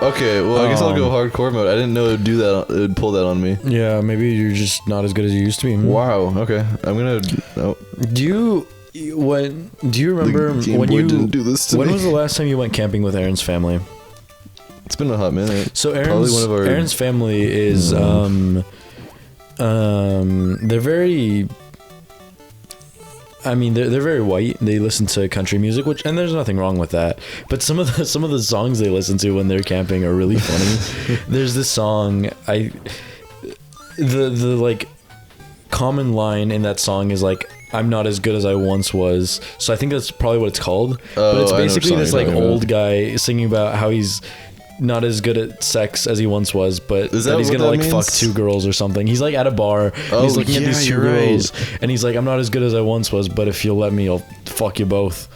Okay, well, I guess I'll go hardcore mode. I didn't know it would do that. It would pull that on me. Yeah, maybe you're just not as good as you used to be. Wow. Okay, I'm gonna. Oh. Do you remember when you didn't do this to when me. was the last time you went camping with Aaron's family? It's been a hot minute. So Aaron's family is they're very. I mean, they're very white. They listen to country music, and there's nothing wrong with that. But some of the songs they listen to when they're camping are really funny. There's this song the like common line in that song is like, "I'm not as good as I once was." So I think that's probably what it's called. But it's basically this like old guy singing about how he's not as good at sex as he once was, but that he's gonna like fuck 2 girls or something. He's like at a bar, and he's looking at these 2 girls, and he's like, "I'm not as good as I once was, but if you'll let me, I'll fuck you both."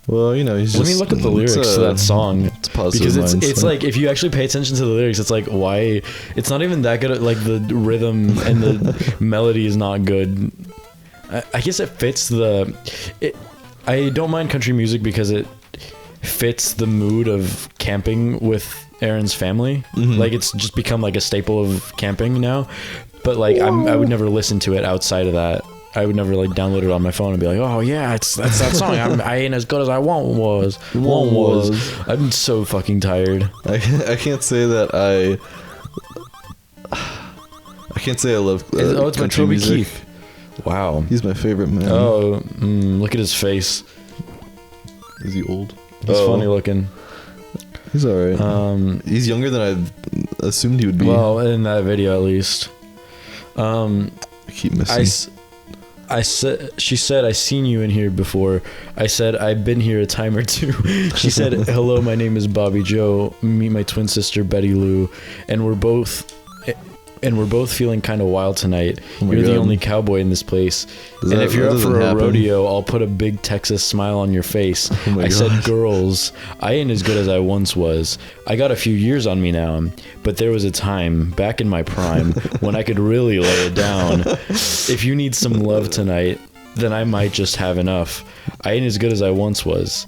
Well, you know, he's let me look up the lyrics to that song, because it's like, if you actually pay attention to the lyrics, it's like, why it's not even that good at, like, the rhythm and the melody is not good. I guess it fits I don't mind country music because it fits the mood of camping with Aaron's family. Like, it's just become like a staple of camping now. But like, I would never listen to it outside of that. I would never like download it on my phone and be like, "Oh yeah, that's that song. I ain't as good as I was." I'm so fucking tired. I can't say that I can't say I love it's my Toby music. Keith. Wow, he's my favorite man. Oh, look at his face. Is he old? He's funny looking. He's alright. He's younger than I assumed he would be. Well, in that video at least. I keep missing. She said, "I seen you in here before." I said, "I've been here a time or 2. She said, "Hello, my name is Bobby Joe. Meet my twin sister Betty Lou, and we're both feeling kind of wild tonight. You're the only cowboy in this place. And if you're up for a rodeo, I'll put a big Texas smile on your face." I said, "Girls, I ain't as good as I once was. I got a few years on me now, but there was a time, back in my prime, when I could really lay it down. If you need some love tonight, then I might just have enough. I ain't as good as I once was.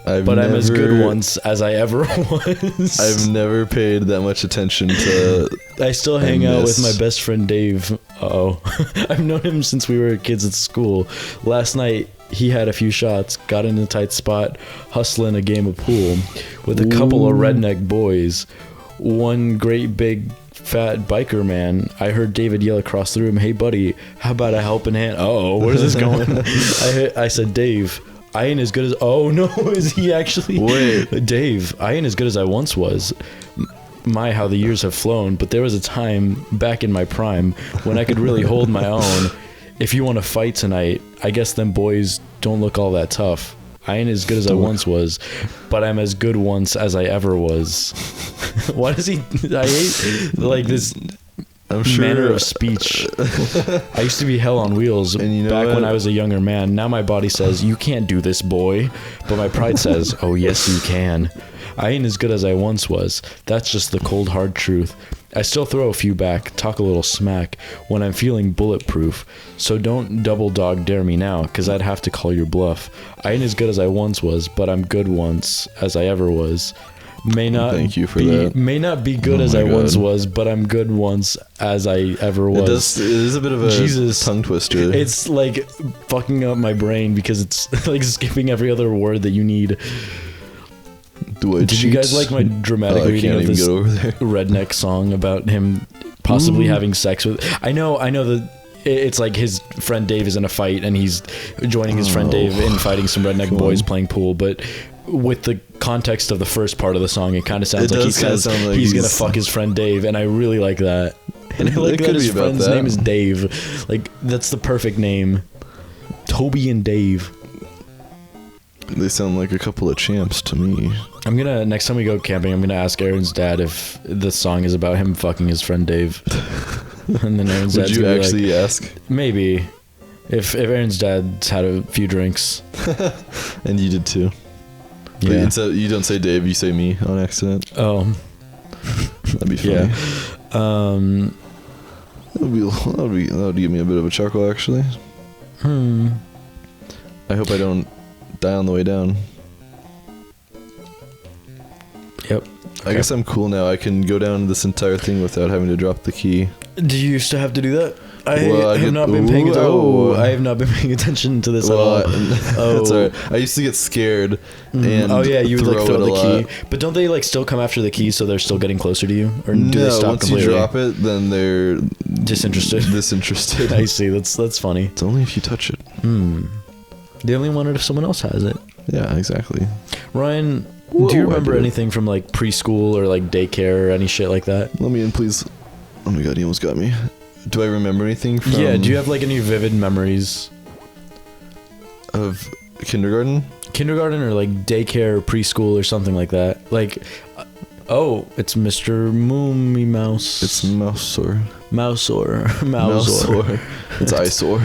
But I'm as good once as I ever was." I've never paid that much attention to. I still hang out with my best friend Dave. Uh-oh. I've known him since we were kids at school. Last night, he had a few shots, got in a tight spot, hustling a game of pool with a couple of redneck boys. One great big fat biker man. I heard David yell across the room, "Hey buddy, how about a helping hand?" Uh-oh, where's this going? I said, "Dave, I ain't as good as..." Oh no, is he actually? Wait. "Dave, I ain't as good as I once was. My, how the years have flown, but there was a time back in my prime when I could really hold my own. If you want to fight tonight, I guess them boys don't look all that tough. I ain't as good as I once was, but I'm as good once as I ever was." Why does he... I hate like this manner of speech. I used to be hell on wheels back when I was a younger man. Now my body says, "You can't do this, boy." But my pride says, "Oh yes you can. I ain't as good as I once was. That's just the cold hard truth. I still throw a few back, talk a little smack when I'm feeling bulletproof. So don't double dog dare me now, cause I'd have to call your bluff. I ain't as good as I once was, but I'm good once as I ever was. May not be good as I once was, but I'm good once as I ever was." It is a bit of a tongue twister. It's like fucking up my brain because it's like skipping every other word that you need. Did you guys like my dramatic reading of this redneck song about him possibly having sex with... I know that it's like his friend Dave is in a fight and he's joining his friend Dave in fighting some redneck boys playing pool, but with the context of the first part of the song, it kind of sounds like he says he's gonna fuck his friend Dave, and I really like that. And I like that his friend's name is Dave. Like, that's the perfect name. Toby and Dave. They sound like a couple of champs to me. Next time we go camping, I'm gonna ask Aaron's dad if the song is about him fucking his friend Dave. And then Aaron's dad. Would you actually ask? Maybe. If Aaron's dad's had a few drinks. And you did too. Yeah. But you don't say Dave, you say me on accident. Oh. That'd be funny. Yeah. That would give me a bit of a chuckle, actually. I hope I don't die on the way down. Yep. I guess I'm cool now. I can go down this entire thing without having to drop the key. Do you used to have to do that? I Well, have not been paying attention. Oh, I have not been paying attention to this at all. That's alright. I used to get scared. And oh yeah, you would like throw the key, lot. but don't they like still come after the key, so they're still getting closer to you, or do they No, stop once completely? you drop it, then they're Disinterested. Disinterested. I see. That's funny. It's only if you touch it. They only want it if someone else has it. Yeah, exactly. Ryan, Whoa, do you remember I do. anything from like preschool or like daycare or any shit like that? Let me in, please. Oh my god, he almost got me. Do I remember anything from... Yeah, do you have like any vivid memories of kindergarten? Kindergarten or like daycare or preschool or something like that? Like, oh, it's Mr. Moomy Mouse. It's Mouseor. Mouseor. It's eyesore.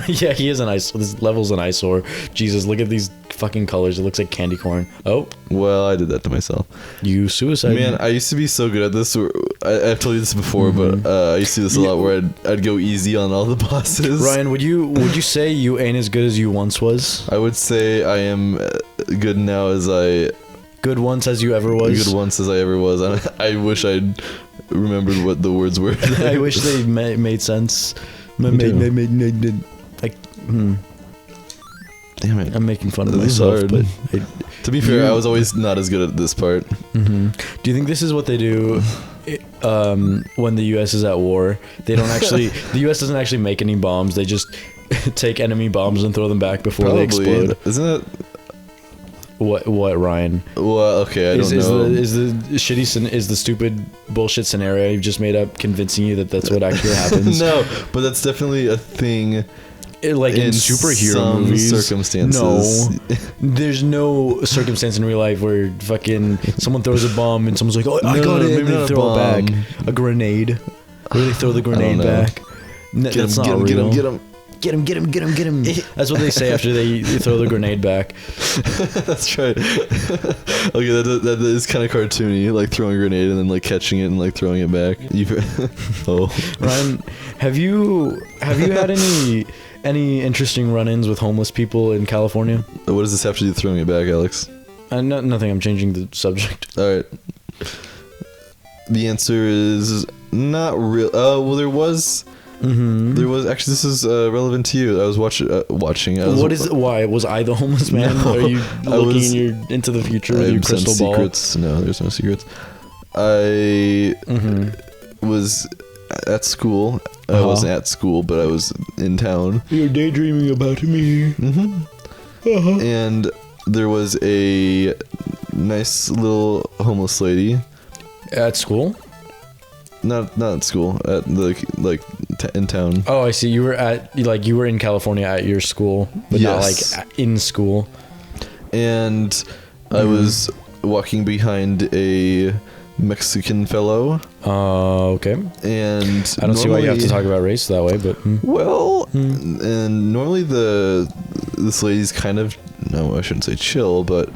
Yeah, he is an eyesore. This level's an eyesore. Jesus, look at these fucking colors. It looks like candy corn. Oh, Well, I did that to myself. you suicide. Man, I used to be so good at this. I've told you this before, but I used to do this a lot where I'd go easy on all the bosses. Ryan, would you say you ain't as good as you once was? I would say I am good now as I... Good once as you ever was? Good once as I ever was. I wish I'd remembered what the words were. I wish they made sense. Like, Damn it. I'm making fun of This is myself, hard. but To be fair, I was always not as good at this part. do you think this is what they do when the U.S. is at war? They don't actually. The U.S. doesn't actually make any bombs. They just take enemy bombs and throw them back before they explode. Isn't it? What, Ryan? Well, okay, I don't know. Is the stupid bullshit scenario you've just made up convincing you that that's what actually happens? No, but that's definitely a thing. Like in superhero some movies, circumstances. No, there's no circumstance in real life where fucking someone throws a bomb and someone's like, "Oh, I got it." maybe Maybe not they a throw it bomb. back. A grenade. Where they throw the grenade know. back. That's not real. Get him. Get him. That's what they say after they throw the grenade back. That's right. Okay, that is kind of cartoony, like throwing a grenade and then like catching it and like throwing it back. Oh, Ryan, have you had any interesting run-ins with homeless people in California? what does this have to do with throwing it back, Alex? Nothing. I'm changing the subject. All right. The answer is not real. Oh, well, there was. There was actually. This is relevant to you. I was watching. Why was I the homeless man? No, Are you looking into the future with your crystal ball? Secrets. No, there's no secrets. I was at school. I wasn't at school, but I was in town. You're daydreaming about me. And there was a nice little homeless lady. At school? Not at school. At the in town. Oh, I see. You were you were in California at your school, but Yes. not like in school. And I was walking behind a Mexican fellow. Okay. And I don't see why you have to talk about race that way, but well, and normally this lady's kind of, no, I shouldn't say chill, but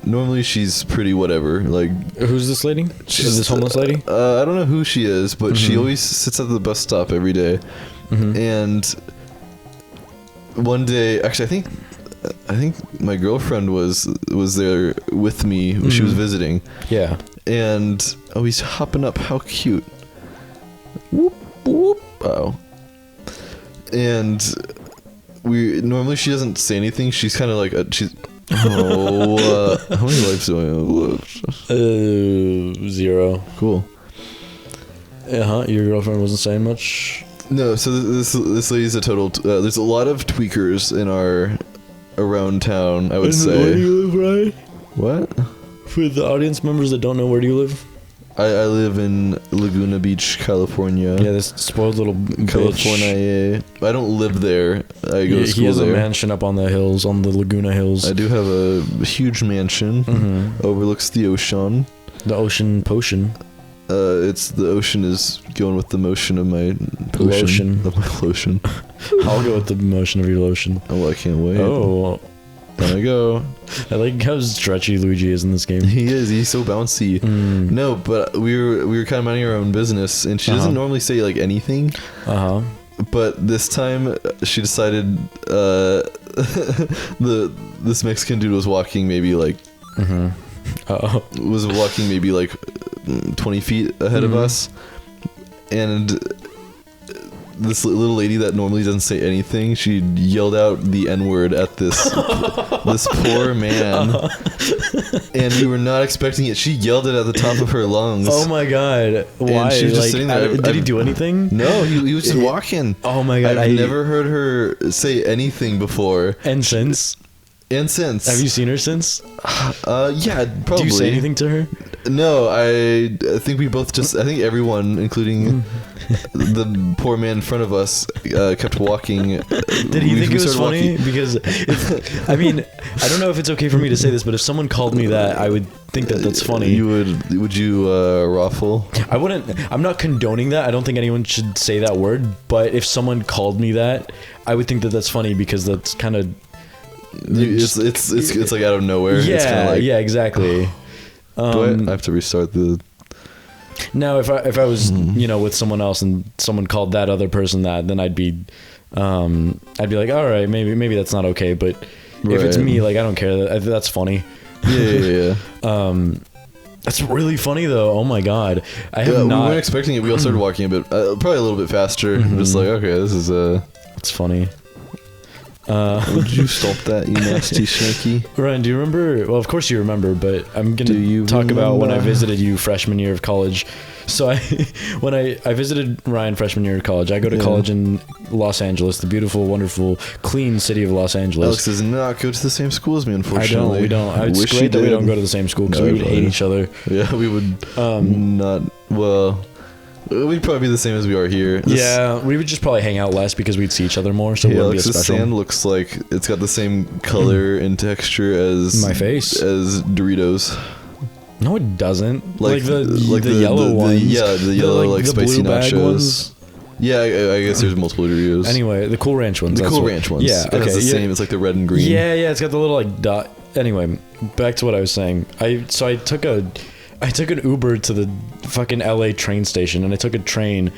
normally she's pretty whatever. Like, who's this lady? Is this homeless lady? I don't know who she is, but she always sits at the bus stop every day. And one day, actually, I think my girlfriend was there with me when she was visiting. Yeah. And he's hopping up. How cute. Whoop whoop. Oh. And normally she doesn't say anything. She's kind of like she's. How many lives do I have? 0. Cool. Your girlfriend wasn't saying much. No, so this lady's a total. There's a lot of tweakers around town. I would say. Where do you live, Ryan? What? For the audience members that don't know, where do you live? I live in Laguna Beach, California. Yeah, this spoiled little California. I don't live there. I go to school He has there. a mansion up on the hills, on the Laguna Hills. I do have a huge mansion. Overlooks the ocean. The ocean potion. It's the ocean is going with the motion of my potion. Lotion. Of my lotion. I'll go with the motion of your lotion. Oh, I can't wait. Oh. There I go. I like how stretchy Luigi is in this game. He is. He's so bouncy. No, but we were kind of minding our own business, and she doesn't normally say like anything. But this time she decided this Mexican dude was walking maybe like was walking maybe like 20 feet ahead of us, and this little lady that normally doesn't say anything, she yelled out the N-word at this this poor man, and we were not expecting it. She yelled it at the top of her lungs. Oh my god! Why? And she was just like, sitting there. did he do anything? No, he was just walking. Oh my god! I've never heard her say anything before. And since? And since. Have you seen her since? Yeah, probably. Do you say anything to her? No, I think we both just. I think everyone, including the poor man in front of us, kept walking. Did he think it was funny? Walking. Because, I mean, I don't know if it's okay for me to say this, but if someone called me that, I would think that that's funny. You would? Would you raffle? I wouldn't. I'm not condoning that. I don't think anyone should say that word. But if someone called me that, I would think that that's funny because that's kind of. It's like out of nowhere. Yeah, it's kinda like, yeah, exactly. Do I have to restart the? No, if I was with someone else and someone called that other person that, then I'd be like, all right, maybe that's not okay. But if it's me, like I don't care. That's funny. Yeah. That's really funny though. Oh my god, I have not. We weren't expecting it. We all started walking a bit, probably a little bit faster. Just like, okay, this is It's funny. Would you stop that, you nasty snaky? Ryan, do you remember? Well, of course you remember, but I'm gonna talk about when I visited you freshman year of college. So when I visited Ryan freshman year of college, I go to college in Los Angeles, the beautiful, wonderful, clean city of Los Angeles. Alex does not go to the same school as me, unfortunately. We don't. It's great that we don't go to the same school because we would hate each other. Yeah, we would not. Well, we'd probably be the same as we are here. Yeah, we would just probably hang out less because we'd see each other more. So it wouldn't be as special. Sand looks like it's got the same color and texture as my face, as Doritos. No, it doesn't. Like the yellow ones. The yellow like spicy nachos. Ones. Yeah, I guess there's multiple Doritos. Anyway, the Cool Ranch ones. The Cool Ranch ones. Yeah, okay. It's the same. It's like the red and green. Yeah, it's got the little like dot. Anyway, back to what I was saying. I took an Uber to the fucking LA train station, and I took a train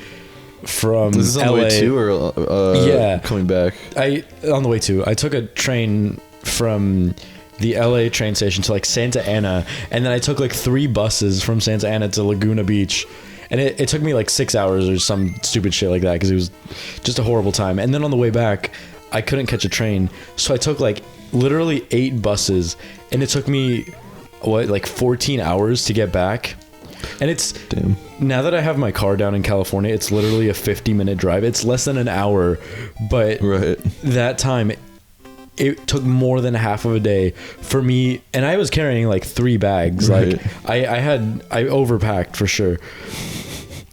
from LA. Is this on the way to or coming back? On the way to. I took a train from the LA train station to like Santa Ana, and then I took like 3 buses from Santa Ana to Laguna Beach, and it took me like 6 hours or some stupid shit like that because it was just a horrible time. And then on the way back, I couldn't catch a train, so I took like literally 8 buses, and it took me like 14 hours to get back. And it's now that I have my car down in California, it's literally a 50-minute drive. It's less than an hour, but that time it took more than half of a day for me, and I was carrying like 3 bags. Like I overpacked for sure.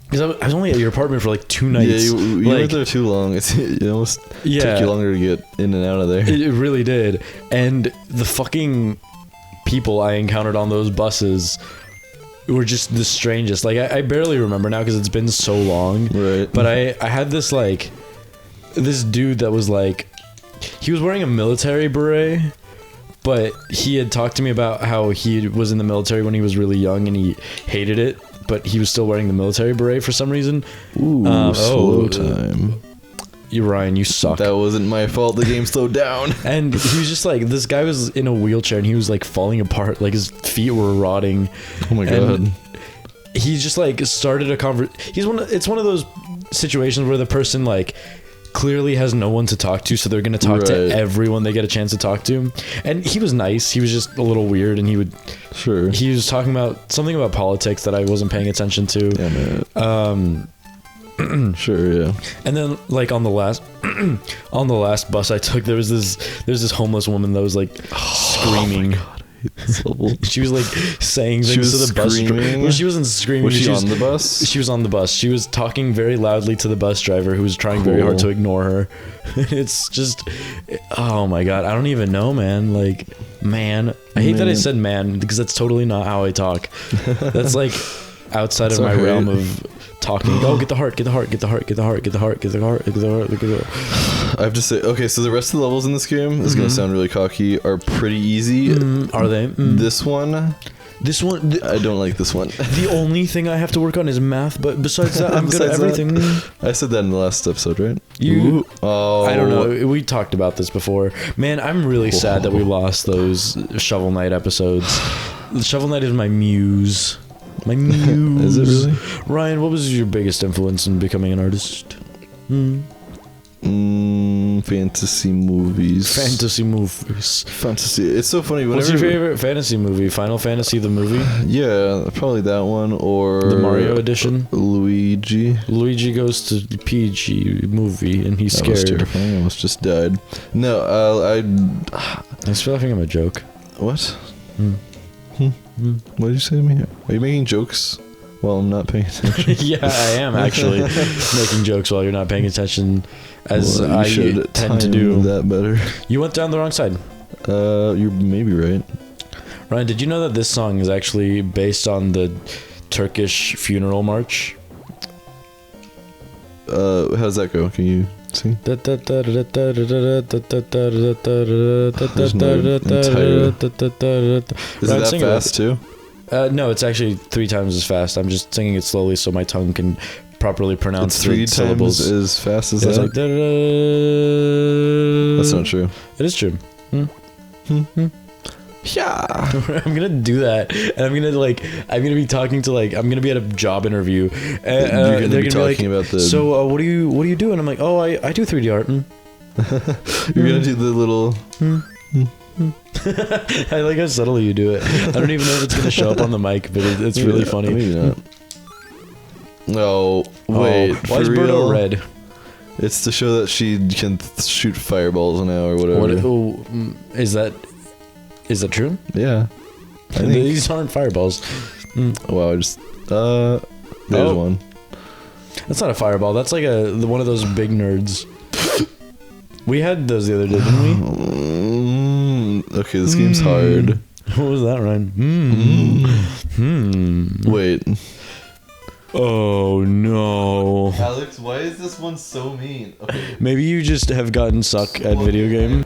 Because I was only at your apartment for like 2 nights. Yeah, you weren't there too long. It almost took you longer to get in and out of there. It really did. And the fucking people I encountered on those buses were just the strangest. Like I barely remember now because it's been so long. Right. But I had this like this dude that was like, he was wearing a military beret, but he had talked to me about how he was in the military when he was really young and he hated it, but he was still wearing the military beret for some reason. Ooh, slow time. Ryan, you suck. That wasn't my fault. The game slowed down. And he was just like, this guy was in a wheelchair and he was like falling apart. Like his feet were rotting. Oh my god. He just like started a conversation. It's one of those situations where the person like clearly has no one to talk to, so they're gonna talk to everyone they get a chance to talk to. And he was nice. He was just a little weird, and he was talking about something about politics that I wasn't paying attention to. Yeah, man. Sure, yeah. And then like on the last bus I took, there's this homeless woman that was like screaming. Oh she was like saying things to the bus driver. Well, she wasn't screaming. Was she on the bus? She was on the bus. She was talking very loudly to the bus driver, who was trying very hard to ignore her. It's just, oh my god, I don't even know, man. Like, man, I hate that I said man because that's totally not how I talk. That's like outside of my realm of talking. Oh, get the heart, get the heart, get the heart, get the heart, get the heart, get the heart, get the heart, get the heart. I have to say, okay, so the rest of the levels in this game, this is going to sound really cocky, are pretty easy. Are they? This one, I don't like this one. The only thing I have to work on is math, but besides that, I'm good at everything. I said that in the last episode, right? I don't know. We talked about this before. Man, I'm really sad that we lost those Shovel Knight episodes. Shovel Knight is my muse. My muse. Is it really? Ryan, what was your biggest influence in becoming an artist? Fantasy movies. Fantasy. It's so funny. What's your favorite fantasy movie? Final Fantasy the movie? Yeah, probably that one or the Mario edition. Luigi. Luigi goes to PG movie and he's That scared. was terrifying. I almost just died. No, I feel like I'm a joke. What? What did you say to me? Are you making jokes while I'm not paying attention? Yeah, I am actually making jokes while you're not paying attention, as I tend to do. That better. You went down the wrong side. You're maybe right. Ryan, did you know that this song is actually based on the Turkish funeral march? How does that go? Can you sing? Is There's it that fast too? No, it's actually 3 times as fast. I'm just singing it slowly so my tongue can properly pronounce It's 3 the syllables. times as fast as It's that? like That's not true. It is true. Yeah. I'm gonna do that, and I'm gonna be talking to I'm gonna be at a job interview, and You're gonna they're be gonna talking about the. So what do you do? And I'm like, oh, I do 3D art. You're gonna do the little. I like how subtly you do it. I don't even know if it's gonna show up on the mic, but it's really funny. Maybe not. No, wait. Why is Birdo red? It's to show that she can shoot fireballs now or whatever. Is that true? Yeah. I think. These aren't fireballs. Wow, there's one. That's not a fireball. That's like one of those big nerds. We had those the other day, didn't we? Okay, this game's hard. What was that, Ryan? Wait. Oh no. Alex, why is this one so mean? Okay. Maybe you just have gotten suck at video game.